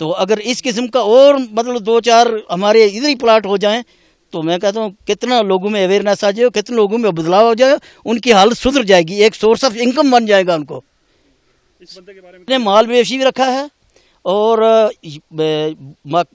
تو اگر اس قسم کا اور مطلب 2-4 ہمارے ادھر ہی پلاٹ ہو جائیں تو میں کہتا ہوں کتنا لوگوں میں اویئرنیس آ جائے، کتنے لوگوں میں بدلاؤ ہو جائے، ان کی حالت سدھر جائے گی، ایک سورس آف انکم بن جائے گا ان کو. اس بندے کے بارے میں نے مال مویشی بھی رکھا ہے اور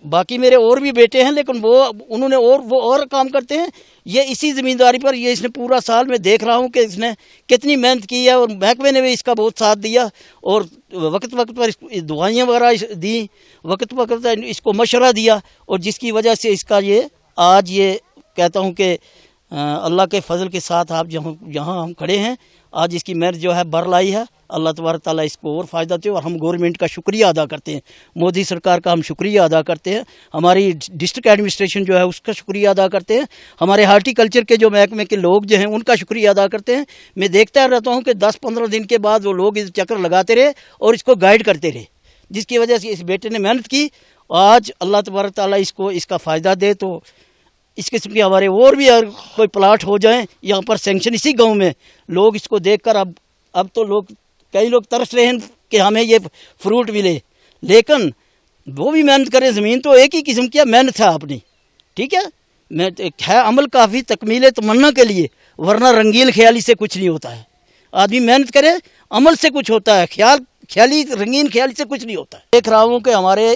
باقی میرے اور بھی بیٹے ہیں، لیکن انہوں نے وہ اور کام کرتے ہیں. یہ اسی زمینداری پر یہ اس نے پورا سال میں دیکھ رہا ہوں کہ اس نے کتنی محنت کی ہے، اور محکمے نے بھی اس کا بہت ساتھ دیا اور وقت وقت پر دعائیاں وغیرہ دی، وقت وقت پر اس کو مشورہ دیا، اور جس کی وجہ سے اس کا یہ آج یہ کہتا ہوں کہ اللہ کے فضل کے ساتھ آپ یہاں ہم کھڑے ہیں. آج اس کی محنت جو ہے بر لائی ہے. اللہ تبارک تعالیٰ اس کو اور فائدہ دے، اور ہم گورنمنٹ کا شکریہ ادا کرتے ہیں، مودی سرکار کا ہم شکریہ ادا کرتے ہیں، ہماری ڈسٹرکٹ ایڈمنسٹریشن جو ہے اس کا شکریہ ادا کرتے ہیں، ہمارے ہارٹی کلچر کے جو محکمے کے لوگ جو ہیں ان کا شکریہ ادا کرتے ہیں. میں دیکھتا رہتا ہوں کہ 10-15 دن کے بعد وہ لوگ اس چکر لگاتے رہے اور اس کو گائیڈ کرتے رہے، جس کی وجہ سے اس بیٹے نے محنت کی. آج اللہ تبارک تعالیٰ اس کا فائدہ دے. تو اس قسم کے ہمارے اور بھی اگر کوئی پلاٹ ہو جائیں یہاں پر سینکشن اسی گاؤں میں، لوگ اس کو دیکھ کر اب تو کئی لوگ ترس رہے ہیں کہ ہمیں یہ فروٹ ملے، لیکن وہ بھی محنت کریں. زمین تو ایک ہی قسم کی محنت ہے اپنی، ٹھیک ہے عمل کافی تکمیل تمنا کے لیے، ورنہ رنگیل خیالی سے کچھ نہیں ہوتا ہے. آدمی محنت کرے، عمل سے کچھ ہوتا ہے، رنگین خیالی سے کچھ نہیں ہوتا ہے. دیکھ رہا ہوں کہ ہمارے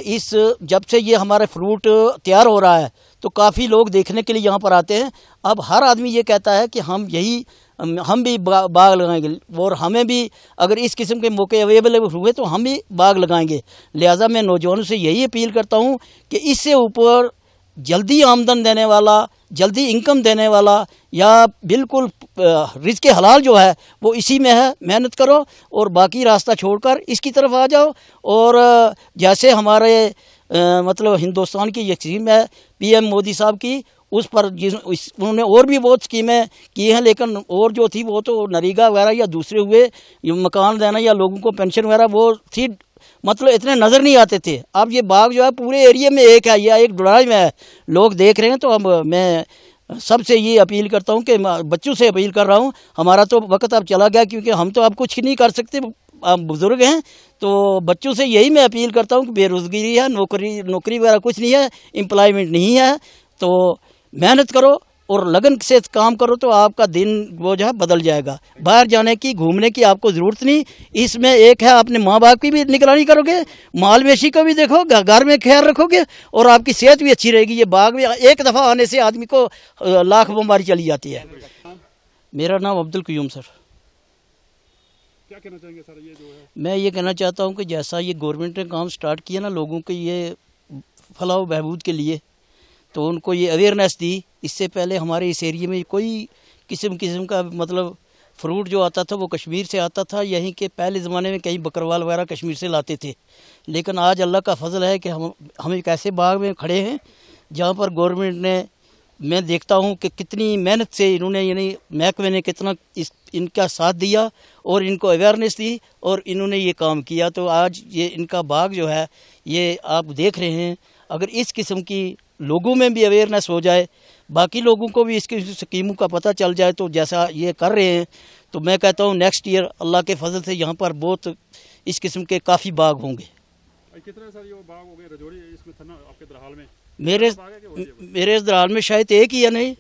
جب سے یہ ہمارا فروٹ تیار ہو رہا ہے تو کافی لوگ دیکھنے کے لیے یہاں پر آتے ہیں. اب ہر آدمی یہ کہتا ہے کہ ہم بھی باغ لگائیں گے، اور ہمیں بھی اگر اس قسم کے موقع اویلیبل ہوئے تو ہم بھی باغ لگائیں گے. لہٰذا میں نوجوانوں سے یہی اپیل کرتا ہوں کہ اس سے اوپر جلدی آمدن دینے والا، جلدی انکم دینے والا، یا بالکل رزق حلال جو ہے وہ اسی میں ہے. محنت کرو اور باقی راستہ چھوڑ کر اس کی طرف آ جاؤ. اور جیسے ہمارے مطلب ہندوستان کی یہ اسکیم ہے PM مودی صاحب کی، اس پر انہوں نے اور بھی بہت اسکیمیں کی ہیں، لیکن اور جو تھی وہ تو نریگا وغیرہ یا دوسرے ہوئے مکان دینا یا لوگوں کو پینشن وغیرہ وہ تھی، مطلب اتنے نظر نہیں آتے تھے. اب یہ باغ جو ہے پورے ایریا میں ایک ہے یا ایک ڈڑائی میں ہے، لوگ دیکھ رہے ہیں. تو اب میں سب سے یہ اپیل کرتا ہوں کہ بچوں سے اپیل کر رہا ہوں، ہمارا تو وقت اب چلا گیا کیونکہ ہم تو اب کچھ نہیں کر سکتے، آپ بزرگ ہیں. تو بچوں سے یہی میں اپیل کرتا ہوں کہ بے روزگاری ہے، نوکری وغیرہ کچھ نہیں ہے، امپلائمنٹ نہیں ہے. تو محنت کرو اور لگن سے کام کرو تو آپ کا دن وہ جو ہے بدل جائے گا. باہر جانے کی، گھومنے کی آپ کو ضرورت نہیں. اس میں ایک ہے اپنے ماں باپ کی بھی نگرانی کرو گے، مال مویشی کا بھی دیکھو، گھر میں خیال رکھو گے، اور آپ کی صحت بھی اچھی رہے گی. یہ باغ میں ایک دفعہ آنے سے آدمی کو لاکھ بیماری چلی جاتی ہے. میرا نام عبد القیوم سر. کیا کہنا چاہیں گے سر؟ یہ جو ہے میں یہ کہنا چاہتا ہوں کہ جیسا یہ گورنمنٹ نے کام سٹارٹ کیا نا لوگوں کے یہ فلاح و بہبود کے لیے، تو ان کو یہ اویئرنیس دی. اس سے پہلے ہمارے اس ایریے میں کوئی قسم کا مطلب فروٹ جو آتا تھا وہ کشمیر سے آتا تھا. یہیں کے پہلے زمانے میں کئی بکروال وغیرہ کشمیر سے لاتے تھے، لیکن آج اللہ کا فضل ہے کہ ہم ایک ایسے باغ میں کھڑے ہیں جہاں پر گورنمنٹ نے، میں دیکھتا ہوں کہ کتنی محنت سے انہوں نے، یعنی محکمے نے کتنا ان کا ساتھ دیا اور ان کو اویئرنیس دی اور انہوں نے یہ کام کیا. تو آج یہ ان کا باغ جو ہے یہ آپ دیکھ رہے ہیں. اگر اس قسم کی لوگوں میں بھی اویئرنیس ہو جائے، باقی لوگوں کو بھی اس کی اسکیموں کا پتہ چل جائے، تو جیسا یہ کر رہے ہیں، تو میں کہتا ہوں نیکسٹ ایئر اللہ کے فضل سے یہاں پر بہت اس قسم کے کافی باغ ہوں گے. کتنے سر یہ باغ ہو گئے رجوری اس میں تھا نا آپ کے درحال میں؟ میرے اس درحال میں شاید ایک ہی ہے، نہیں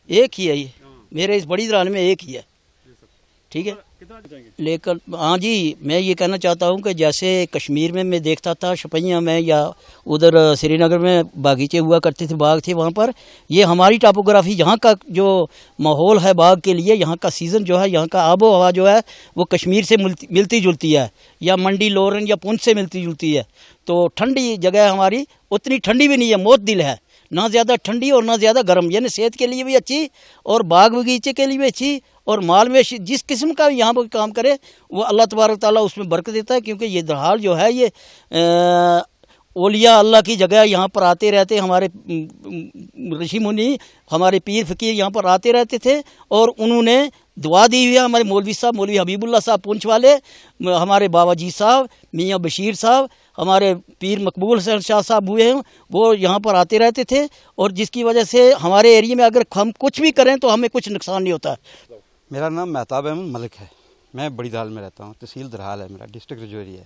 ایک ہی ہے یہ، میرے اس بڑی درحال میں ایک ہی ہے. ٹھیک ہے، لیکن ہاں جی میں یہ کہنا چاہتا ہوں کہ جیسے کشمیر میں دیکھتا تھا شپیاں میں یا ادھر سری نگر میں باغیچے ہوا کرتے تھے، باغ تھے وہاں پر. یہ ہماری ٹاپوگرافی یہاں کا جو ماحول ہے باغ کے لیے، یہاں کا سیزن جو ہے، یہاں کا آب و ہوا جو ہے وہ کشمیر سے ملتی جلتی ہے، یا منڈی لورن یا پونچھ سے ملتی جلتی ہے. تو ٹھنڈی جگہ ہے ہماری، اتنی ٹھنڈی بھی نہیں ہے، موت دل ہے، نہ زیادہ ٹھنڈی اور نہ زیادہ گرم، یعنی صحت کے لیے بھی اچھی اور باغ بغیچے کے لیے بھی اچھی. اور مال میں جس قسم کا یہاں پر کام کرے وہ اللہ تبارک تعالیٰ اس میں برکت دیتا ہے. کیونکہ یہ درحال جو ہے یہ اولیاء اللہ کی جگہ، یہاں پر آتے رہتے، ہمارے رشی منی، ہمارے پیر فقیر یہاں پر آتے رہتے تھے اور انہوں نے دعا دی ہوئی ہے. ہمارے مولوی صاحب، مولوی حبیب اللہ صاحب پونچھ والے، ہمارے بابا جی صاحب، میاں بشیر صاحب، ہمارے پیر مقبول حسین شاہ صاحب ہوئے ہیں، وہ یہاں پر آتے رہتے تھے. اور جس کی وجہ سے ہمارے ایریے میں اگر ہم کچھ بھی کریں تو ہمیں کچھ نقصان نہیں ہوتا. میرا نام مہتاب احمد ملک ہے، میں بڑی دھال میں رہتا ہوں، تحصیل درحال ہے میرا، ڈسٹرکٹ رجوری ہے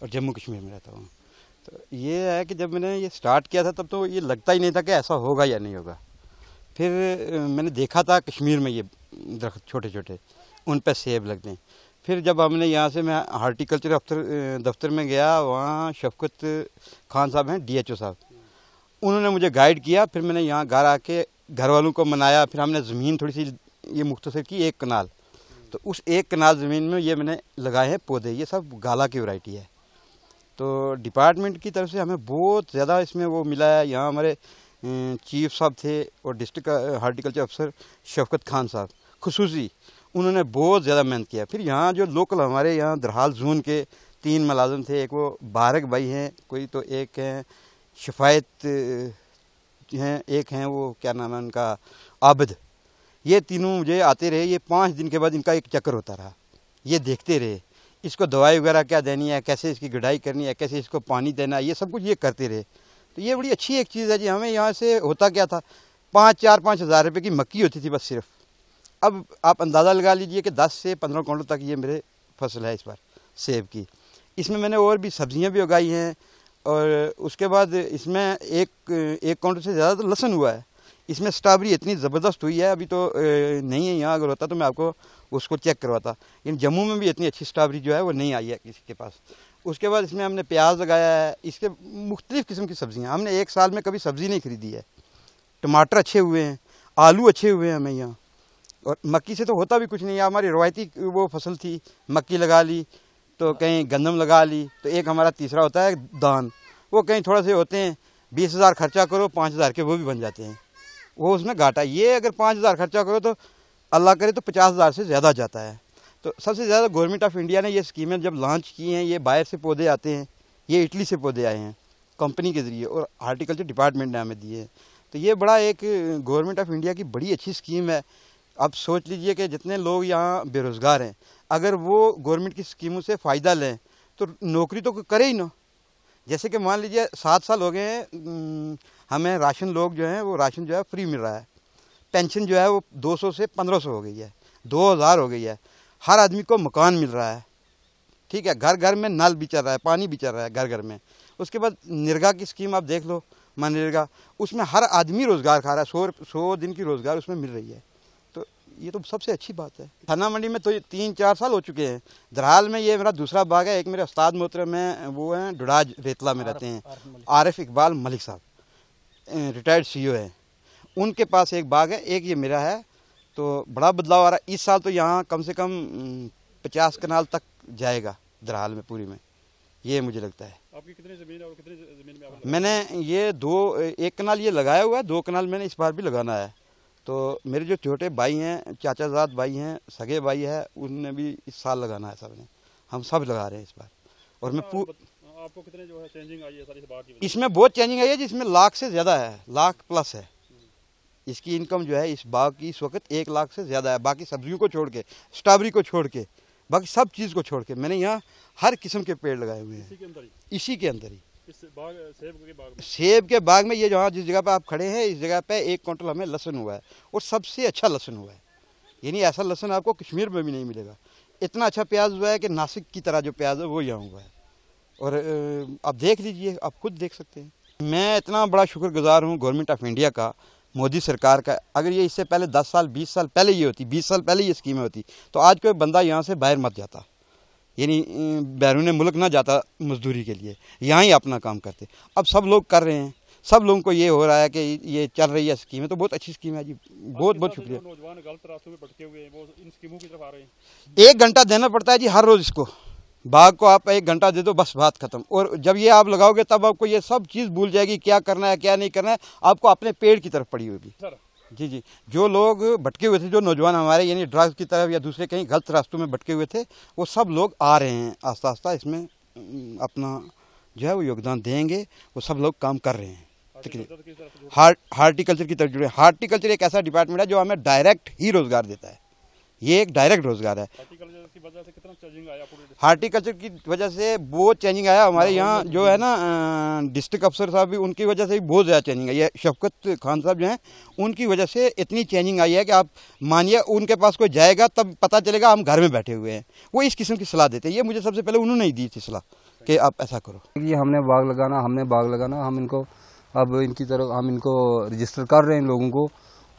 اور جموں کشمیر میں رہتا ہوں. یہ ہے کہ جب میں نے یہ سٹارٹ کیا تھا تب تو یہ لگتا ہی نہیں تھا کہ ایسا ہوگا یا نہیں ہوگا. پھر میں نے دیکھا تھا کشمیر میں یہ درخت چھوٹے چھوٹے ان پہ سیب لگتے ہیں. پھر جب ہم نے یہاں سے میں ہارٹیکلچر دفتر میں گیا, وہاں شفقت خان صاحب ہیں DHO صاحب, انہوں نے مجھے گائیڈ کیا. پھر میں نے یہاں گھر آ کے گھر والوں کو منایا. پھر ہم نے زمین تھوڑی سی یہ مختصر کی 1 کنال, تو اس 1 کنال زمین میں یہ میں نے لگائے ہیں پودے. یہ سب گالا کی ورائٹی ہے. تو ڈپارٹمنٹ کی طرف سے ہمیں بہت زیادہ اس میں وہ ملا ہے. یہاں ہمارے چیف صاحب تھے اور ڈسٹرکٹ ہارٹیکلچر افسر شفقت خان صاحب خصوصی, انہوں نے بہت زیادہ محنت کیا. پھر یہاں جو لوکل ہمارے یہاں درحال زون کے 3 ملازم تھے, ایک وہ بارک بھائی ہیں کوئی, تو ایک ہیں شفایت ہیں, ایک ہیں وہ کیا نام ہے ان کا عابد. یہ تینوں مجھے آتے رہے. یہ 5 دن کے بعد ان کا ایک چکر ہوتا رہا. یہ دیکھتے رہے اس کو دوائی وغیرہ کیا دینی ہے, کیسے اس کی گڈائی کرنی ہے, کیسے اس کو پانی دینا ہے, یہ سب کچھ یہ کرتے رہے. تو یہ بڑی اچھی ایک چیز ہے جی. ہمیں یہاں سے ہوتا کیا تھا, 4-5 ہزار روپے کی مکی ہوتی تھی بس صرف. اب آپ اندازہ لگا لیجئے کہ 10 سے 15 کنٹل تک یہ میرے فصل ہے اس بار سیب کی. اس میں نے اور بھی سبزیاں بھی اگائی ہیں, اور اس کے بعد اس میں ایک کنٹل سے زیادہ تو لہسن ہوا ہے. اس میں سٹرابری اتنی زبردست ہوئی ہے, ابھی تو نہیں ہے یہاں, اگر ہوتا تو میں آپ کو اس کو چیک کرواتا. لیکن جموں میں بھی اتنی اچھی سٹرابری جو ہے وہ نہیں آئی ہے کسی کے پاس. اس کے بعد اس میں ہم نے پیاز لگایا ہے. اس کے مختلف قسم کی سبزیاں ہم نے 1 سال میں کبھی سبزی نہیں خریدی ہے. ٹماٹر اچھے ہوئے ہیں, آلو اچھے ہوئے ہیں ہمیں یہاں. اور مکی سے تو ہوتا بھی کچھ نہیں ہے. ہماری روایتی وہ فصل تھی, مکی لگا لی تو کہیں گندم لگا لی, تو ایک ہمارا تیسرا ہوتا ہے دان, وہ کہیں تھوڑے سے ہوتے ہیں. 20,000 خرچہ کرو, 5,000 کے وہ بھی بن جاتے ہیں, وہ اس میں گھاٹا. یہ اگر 5,000 خرچہ کرو تو اللہ کرے تو 50,000 سے زیادہ جاتا ہے. تو سب سے زیادہ گورنمنٹ آف انڈیا نے یہ اسکیمیں جب لانچ کی ہیں, یہ باہر سے پودے آتے ہیں, یہ اٹلی سے پودے آئے ہیں کمپنی کے ذریعے, اور ہارٹیکلچر ڈپارٹمنٹ نے ہمیں دیے ہیں. تو یہ بڑا ایک گورنمنٹ آف انڈیا کی بڑی اچھی اسکیم ہے. اب سوچ لیجئے کہ جتنے لوگ یہاں بے روزگار ہیں, اگر وہ گورنمنٹ کی اسکیموں سے فائدہ لیں تو نوکری تو کرے ہی نا. جیسے کہ مان لیجئے 7 سال ہو گئے ہیں ہمیں راشن, لوگ جو ہیں وہ راشن جو ہے فری مل رہا ہے. پینشن جو ہے وہ 200 سے 1,500 ہو گئی ہے, 2,000 ہو گئی ہے. ہر آدمی کو مکان مل رہا ہے, ٹھیک ہے, گھر گھر میں نل بھی چل رہا ہے, پانی بھی چل رہا ہے گھر گھر میں. اس کے بعد نرگا کی اسکیم آپ دیکھ لو, منریگا, اس میں ہر آدمی روزگار کھا رہا ہے. 100 دن کی روزگار اس میں مل رہی ہے. تو یہ تو سب سے اچھی بات ہے. تھانہ منڈی میں تو 3-4 سال ہو چکے ہیں. درحال میں یہ میرا دوسرا باغ ہے. ایک میرے استاد محترم ہیں, وہ ہیں ڈڈاج ریتلا میں رہتے ہیں, عارف اقبال ملک صاحب, ریٹائرڈ CEO ہیں. ان کے پاس ایک باغ ہے, ایک یہ میرا ہے. تو بڑا بدلاؤ آ رہا ہے اس سال. تو یہاں کم سے کم 50 کنال تک جائے گا درحال میں پوری میں, یہ مجھے لگتا ہے. آپ کی کتنی زمین ہے اور کتنی زمین میں آپ میں نے یہ 1 کنال یہ لگایا ہوا ہے, 2 کنال میں نے اس بار بھی لگانا ہے. تو میرے جو چھوٹے بھائی ہیں, چاچا زاد بھائی ہیں, سگے بھائی ہیں, ان نے بھی اس سال لگانا ہے. سب نے, ہم سب لگا رہے ہیں اس بار. اور میں آپ کو کتنے جو ہے چینجنگ آئی ہے ساری بات کی؟ اس میں بہت چینجنگ آئی ہے, جس میں 1,00,000 سے زیادہ ہے, 1,00,000+ ہے. اس کی انکم جو ہے اس باغ کی اس وقت 1,00,000 سے زیادہ ہے. باقی سبزیوں کو چھوڑ کے, سٹرابری کو چھوڑ کے, باقی سب چیز کو چھوڑ کے میں نے یہاں ہر قسم کے پیڑ لگائے ہوئے ہیں. اسی کے اندر ہی سیب کے باغ میں. یہ جہاں جس جگہ پہ آپ کھڑے ہیں, اس جگہ پہ 1 کنٹل ہمیں لہسن ہوا ہے, اور سب سے اچھا لہسن ہوا ہے. یعنی ایسا لہسن آپ کو کشمیر میں بھی نہیں ملے گا. اتنا اچھا پیاز ہوا ہے کہ ناسک کی طرح جو پیاز ہے وہ یہاں ہوا ہے. اور آپ دیکھ لیجئے, آپ خود دیکھ سکتے ہیں. میں اتنا بڑا شکر گزار ہوں گورنمنٹ آف انڈیا کا, مودی سرکار کا. اگر یہ اس سے پہلے 10 سال 20 سال پہلے یہ ہوتی, 20 سال پہلے یہ اسکیمیں ہوتی, تو آج کوئی بندہ یہاں سے باہر مت جاتا, یعنی بیرون ملک نہ جاتا مزدوری کے لیے, یہاں ہی اپنا کام کرتے. اب سب لوگ کر رہے ہیں, سب لوگوں کو یہ ہو رہا ہے کہ یہ چل رہی ہے اسکیم ہے, تو بہت اچھی اسکیم ہے جی. بہت بہت شکریہ. نوجوان غلط راستوں میں بھٹکے ہوئے ہیں, وہ ان اسکیموں کی طرف آ رہے ہیں. 1 گھنٹہ دینا پڑتا ہے جی ہر روز. اس کو باغ کو آپ 1 گھنٹہ دے دو, بس بات ختم. اور جب یہ آپ لگاؤ گے تب آپ کو یہ سب چیز بھول جائے گی, کیا کرنا ہے کیا نہیں کرنا ہے. آپ کو اپنے پیڑ کی طرف پڑی ہوگی. جی جی, جو لوگ بھٹکے ہوئے تھے, جو نوجوان ہمارے یعنی ڈرگز کی طرف یا دوسرے کہیں غلط راستوں میں بھٹکے ہوئے تھے, وہ سب لوگ آ رہے ہیں آہستہ آہستہ. اس میں اپنا جو ہے وہ یوگدان دیں گے. وہ سب لوگ کام کر رہے ہیں. ہارٹیکلچر کی طرف جڑے. ہارٹیکلچر ایک ایسا ڈپارٹمنٹ ہے جو ہمیں ڈائریکٹ ہی روزگار دیتا ہے. یہ ایک ڈائریکٹ روزگار ہے. ہارٹیکلچر کی وجہ سے بہت چینجنگ آیا ہمارے یہاں. جو ہے نا ڈسٹرکٹ افسر صاحب بھی, ان کی وجہ سے بھی بہت زیادہ چینجنگ آئی ہے. شفقت خان صاحب جو ہیں, ان کی وجہ سے اتنی چینجنگ آئی ہے کہ آپ مانیے ان کے پاس کوئی جائے گا تب پتہ چلے گا ہم گھر میں بیٹھے ہوئے ہیں. وہ اس قسم کی صلاح دیتے ہیں. یہ مجھے سب سے پہلے انہوں نے ہی دی تھی صلاح کہ آپ ایسا کرو. یہ ہم نے باغ لگانا ہم ان کو اب ان کی طرف ہم ان کو رجسٹر کر رہے ہیں لوگوں کو,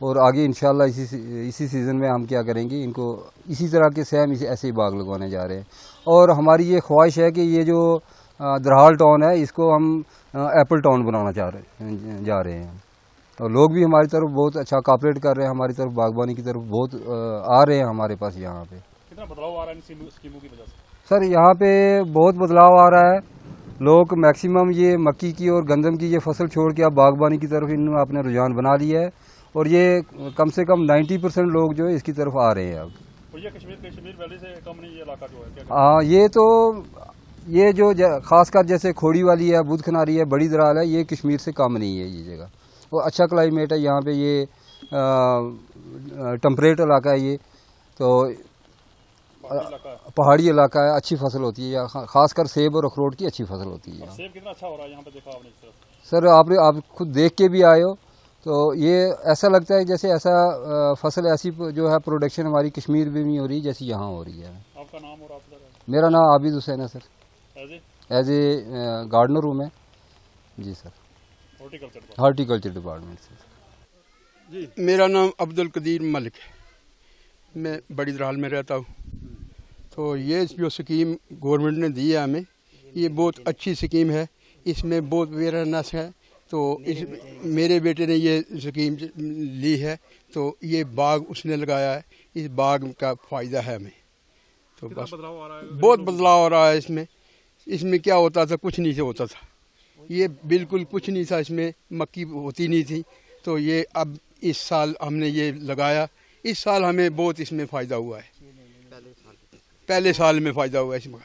اور آگے انشاءاللہ اسی سیزن میں ہم کیا کریں گے, ان کو اسی طرح کے سیم ایسے ہی باغ لگوانے جا رہے ہیں. اور ہماری یہ خواہش ہے کہ یہ جو درحال ٹاؤن ہے اس کو ہم ایپل ٹاؤن بنانا جا رہے ہیں. اور لوگ بھی ہماری طرف بہت اچھا کاپریٹ کر رہے ہیں, ہماری طرف باغبانی کی طرف بہت آ رہے ہیں ہمارے پاس. یہاں پہ کتنا بدلاؤ آ رہا ہے ان اسکیموں کی وجہ سے؟ سر یہاں پہ بہت بدلاؤ آ رہا ہے. لوگ میکسیمم یہ مکی کی اور گندم کی یہ فصل چھوڑ کے اب باغبانی کی طرف انہوں نے اپنا رجحان بنا لیا ہے, اور یہ کم سے کم 90% لوگ جو ہے اس کی طرف آ رہے ہیں اب. یہ کشمیر ویلی سے کم نہیں یہ علاقہ جو ہے؟ ہاں یہ جو خاص کر جیسے کھوڑی والی ہے, بدھ کھناری ہے, بڑی درال ہے, یہ کشمیر سے کم نہیں ہے یہ جگہ. اور اچھا کلائمیٹ ہے یہاں پہ, یہ ٹمپریٹ علاقہ ہے یہ, تو پہاڑی علاقہ ہے, اچھی فصل ہوتی ہے. خاص کر سیب اور اخروٹ کی اچھی فصل ہوتی ہے. سیب کتنا اچھا ہو رہا ہے یہاں پہ, دیکھا آپ نے سر آپ خود دیکھ کے بھی آئے ہو, تو یہ ایسا لگتا ہے جیسے ایسا فصل ایسی جو ہے پروڈکشن ہماری کشمیر میں بھی ہو رہی ہے جیسی یہاں ہو رہی ہے. آپ کا نام اور آپ؟ میرا نام عابد حسین ہے سر, ایز اے گارڈنر ہوں میں جی سر, ہارٹیکلچر ڈپارٹمنٹ سے. میرا نام عبد القدیر ملک ہے, میں بڑی درال میں رہتا ہوں. تو یہ جو سکیم گورنمنٹ نے دی ہے ہمیں, یہ بہت اچھی سکیم ہے. اس میں بہت اویئرنیس ہے. تو میرے بیٹے نے یہ سکیم لی ہے, تو یہ باغ اس نے لگایا ہے, اس باغ کا فائدہ ہے ہمیں. تو بس بہت بدلاؤ ہو رہا ہے اس میں کیا ہوتا تھا, کچھ نہیں سے ہوتا تھا, یہ بالکل کچھ نہیں تھا, اس میں مکی ہوتی نہیں تھی. تو یہ اب اس سال ہم نے یہ لگایا, اس سال ہمیں بہت اس میں فائدہ ہوا ہے. پہلے سال میں فائدہ ہوا ہے اس میں.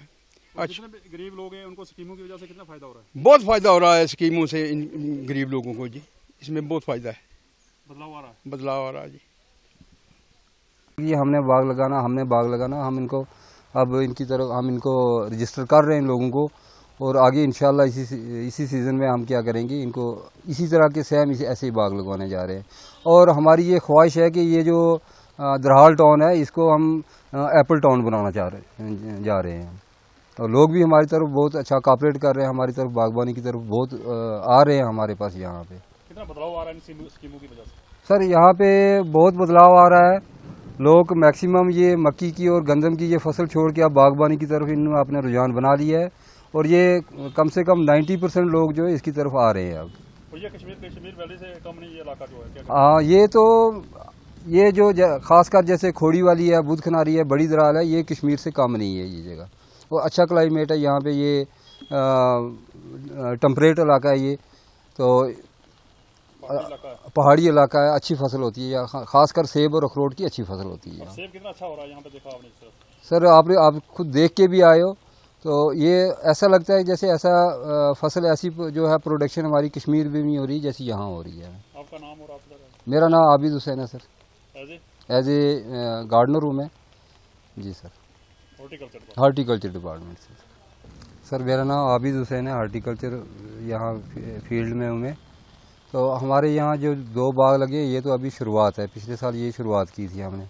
اچھا, غریب لوگ ہیں ان کو اسکیموں کی وجہ سے کتنا فائدہ ہو رہا ہے؟ بہت فائدہ ہو رہا ہے اسکیموں سے ان غریب لوگوں کو. جی اس میں بہت فائدہ ہے, بدلاؤ آ رہا ہے. جی یہ ہم نے باغ لگانا ہم ان کو اب ان کی طرف ہم ان کو رجسٹر کر رہے ہیں لوگوں کو, اور آگے انشاءاللہ اسی سیزن میں ہم کیا کریں گے, ان کو اسی طرح کے سیم ایسے ہی باغ لگوانے جا رہے ہیں. اور ہماری یہ خواہش ہے کہ یہ جو درحال ٹاؤن ہے اس کو ہم ایپل ٹاؤن بنانا جا رہے ہیں. اور لوگ بھی ہماری طرف بہت اچھا کاپریٹ کر رہے ہیں, ہماری طرف باغبانی کی طرف بہت آ رہے ہیں ہمارے پاس. یہاں پہ کتنا بدلاؤ آ رہا ہے ان اسکیموں کی وجہ سے؟ سر یہاں پہ بہت بدلاؤ آ رہا ہے. لوگ میکسیمم یہ مکی کی اور گندم کی یہ فصل چھوڑ کے اب باغبانی کی طرف انہوں نے اپنا رجحان بنا لیا ہے, اور یہ کم سے کم 90% لوگ جو ہے اس کی طرف آ رہے ہیں اب. یہ کشمیر ویلی سے کم نہیں یہ علاقہ جو ہے؟ ہاں یہ جو خاص کر جیسے کھوڑی والی ہے, بدھ کھناری ہے, بڑی درال ہے, یہ کشمیر سے کم نہیں ہے یہ جگہ. اور اچھا کلائمیٹ ہے یہاں پہ, یہ ٹمپریٹ علاقہ ہے یہ, تو پہاڑی علاقہ ہے, اچھی فصل ہوتی ہے. خاص کر سیب اور اخروٹ کی اچھی فصل ہوتی ہے. سیب کتنا اچھا ہو رہا ہے یہاں پہ, دیکھا آپ نے سر آپ خود دیکھ کے بھی آئے ہو, تو یہ ایسا لگتا ہے جیسے ایسا فصل ایسی جو ہے پروڈکشن ہماری کشمیر میں بھی ہو رہی ہے جیسی یہاں ہو رہی ہے. آپ کا نام اور آپ؟ میرا نام عابد حسین ہے سر, ایز اے گارڈنر ہوں میں جی سر, ہارٹیکلچر ڈپارٹمنٹ سے. سر میرا نام عابد حسین ہے, ہارٹیکلچر یہاں فیلڈ میں ہوں میں. تو ہمارے یہاں جو 2 باغ لگے یہ تو ابھی شروعات ہے, پچھلے سال یہ شروعات کی تھی ہم نے.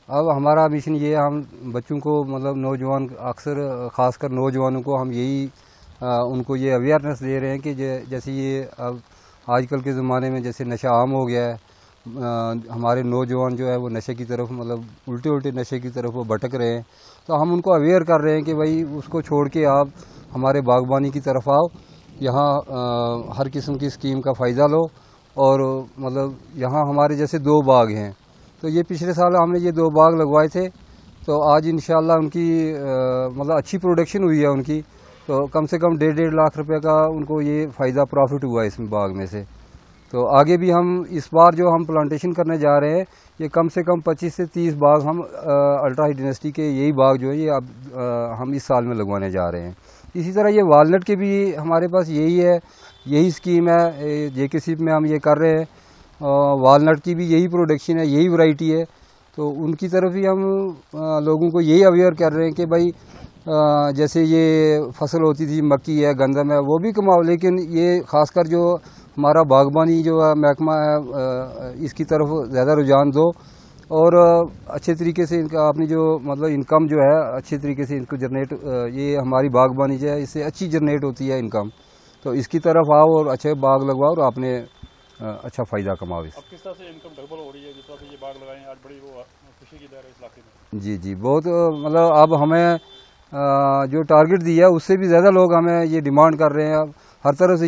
اب ہمارا مشن یہ ہے, ہم بچوں کو مطلب نوجوان اکثر خاص کر نوجوانوں کو ہم یہی ان کو یہ اویئرنیس دے رہے ہیں کہ جیسے یہ اب آج کل کے زمانے میں جیسے نشہ عام ہو گیا ہے, ہمارے نوجوان جو ہے وہ نشے کی طرف مطلب الٹے نشے کی طرف وہ بھٹک رہے ہیں. تو ہم ان کو اویئر کر رہے ہیں کہ بھائی اس کو چھوڑ کے آپ ہمارے باغبانی کی طرف آؤ, یہاں ہر قسم کی اسکیم کا فائدہ لو. اور مطلب یہاں ہمارے جیسے 2 باغ ہیں, تو یہ پچھلے سال ہم نے یہ 2 باغ لگوائے تھے, تو آج انشاءاللہ ان کی مطلب اچھی پروڈکشن ہوئی ہے ان کی. تو کم سے کم 1.5 لاکھ روپے کا ان کو یہ فائدہ پروفٹ ہوا ہے اس باغ میں سے. تو آگے بھی ہم اس بار جو ہم پلانٹیشن کرنے جا رہے ہیں یہ کم سے کم 25 سے 30 باغ ہم الٹرا ہائی ڈائنیسٹی کے یہی باغ جو ہے یہ اب ہم اس سال میں لگوانے جا رہے ہیں. اسی طرح یہ والنٹ کے بھی ہمارے پاس یہی اسکیم ہے, JK میں ہم یہ کر رہے ہیں. والنٹ کی بھی یہی پروڈکشن ہے, یہی ورائٹی ہے. تو ان کی طرف ہی ہم لوگوں کو یہی اویئر کر رہے ہیں کہ بھائی جیسے یہ فصل ہوتی تھی مکی ہے, گندم ہے, وہ بھی کماؤ, لیکن یہ خاص کر جو ہمارا باغبانی جو ہے محکمہ ہے اس کی طرف زیادہ رجحان دو. اور اچھے طریقے سے ان کا اپنی جو مطلب انکم جو ہے اچھے طریقے سے ان کو جنریٹ، یہ ہماری باغبانی جو ہے اس سے اچھی جنریٹ ہوتی ہے انکم، تو اس کی طرف آؤ اور اچھے باغ لگواؤ اور آپ نے اچھا فائدہ کماؤ۔ اب کس طرح سے انکم ڈبل ہو رہی ہے جس طرح سے یہ باغ لگائیں آج بڑی وہ خوشی کی لہر ہے اس علاقے میں؟ جی جی بہت، مطلب اب ہمیں جو ٹارگٹ دیا ہے اس سے بھی زیادہ لوگ ہمیں یہ ڈیمانڈ کر رہے ہیں اب ہر طرح سے۔